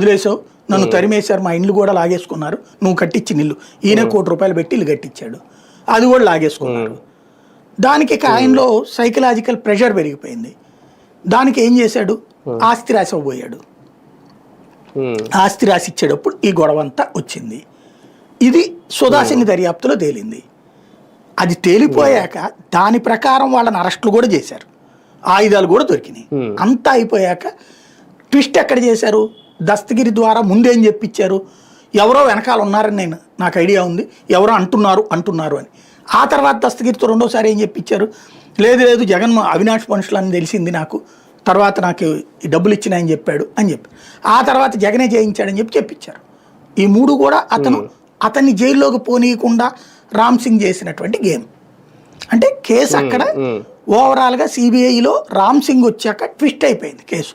వదిలేసావు, నన్ను తరిమేశారు, మా ఇండ్లు కూడా లాగేసుకున్నారు, నువ్వు కట్టించిన ఇల్లు, ఈయన ₹1,00,00,000 పెట్టి ఇల్లు కట్టించాడు, అది కూడా లాగేసుకున్నారు. దానికి ఆయనలో సైకలాజికల్ ప్రెషర్ పెరిగిపోయింది. దానికి ఏం చేశాడు, ఆస్తి రాసి పోయాడు. ఆస్తి రాసి ఇచ్చేటప్పుడు ఈ గొడవ అంతా వచ్చింది. ఇది సుధాసింగ్ దర్యాప్తులో తేలింది. అది తేలిపోయాక దాని ప్రకారం వాళ్ళని అరెస్టులు కూడా చేశారు, ఆయుధాలు కూడా దొరికినాయి. అంతా అయిపోయాక ట్విస్ట్ ఎక్కడ చేశారు, దస్తగిరి ద్వారా ముందేం చెప్పించారు, ఎవరో వెనకాల ఉన్నారని నాకు ఐడియా ఉంది, ఎవరో అంటున్నారు అని. ఆ తర్వాత దస్తగిరితో రెండోసారి ఏం చెప్పించారు, లేదు జగన్ అవినాష్ మనుషులని తెలిసింది నాకు, తర్వాత నాకు ఈ డబ్బులు ఇచ్చినాయని చెప్పాడు అని చెప్పి, ఆ తర్వాత జగనే చేయించాడని చెప్పించారు. ఈ మూడు కూడా అతన్ని జైల్లోకి పోనీయకుండా రామ్ సింగ్ చేసినటువంటి గేమ్. అంటే కేసు అక్కడ ఓవరాల్గా సిబిఐలో రామ్ సింగ్ వచ్చాక ట్విస్ట్ అయిపోయింది కేసు.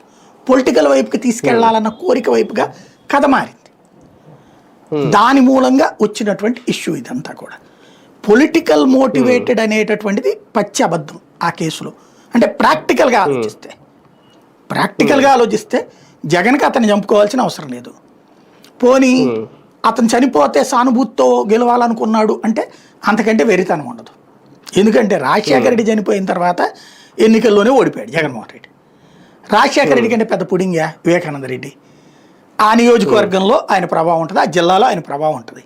పొలిటికల్ వైపుకి తీసుకెళ్లాలన్న కోరిక వైపుగా కథ మారింది. దాని మూలంగా వచ్చినటువంటి ఇష్యూ ఇదంతా కూడా. పొలిటికల్ మోటివేటెడ్ అనేటటువంటిది పచ్చి అబద్ధం ఆ కేసులో. అంటే ప్రాక్టికల్గా ఆలోచిస్తే జగన్కి అతన్ని చంపుకోవాల్సిన అవసరం లేదు. పోనీ అతను చనిపోతే సానుభూతితో గెలవాలనుకున్నాడు అంటే అంతకంటే వెరితనం ఉండదు. ఎందుకంటే రాజశేఖర రెడ్డి చనిపోయిన తర్వాత ఎన్నికల్లోనే ఓడిపోయాడు జగన్మోహన్ రెడ్డి. రాజశేఖర రెడ్డి కంటే పెద్ద పుడింగా వివేకానంద రెడ్డి. ఆ నియోజకవర్గంలో ఆయన ప్రభావం ఉంటుంది, ఆ జిల్లాలో ఆయన ప్రభావం ఉంటుంది.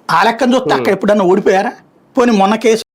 ఆ లెక్కను చూస్తే అక్కడ ఎప్పుడన్నా ఓడిపోయారా? పోనీ మొన్న కేసు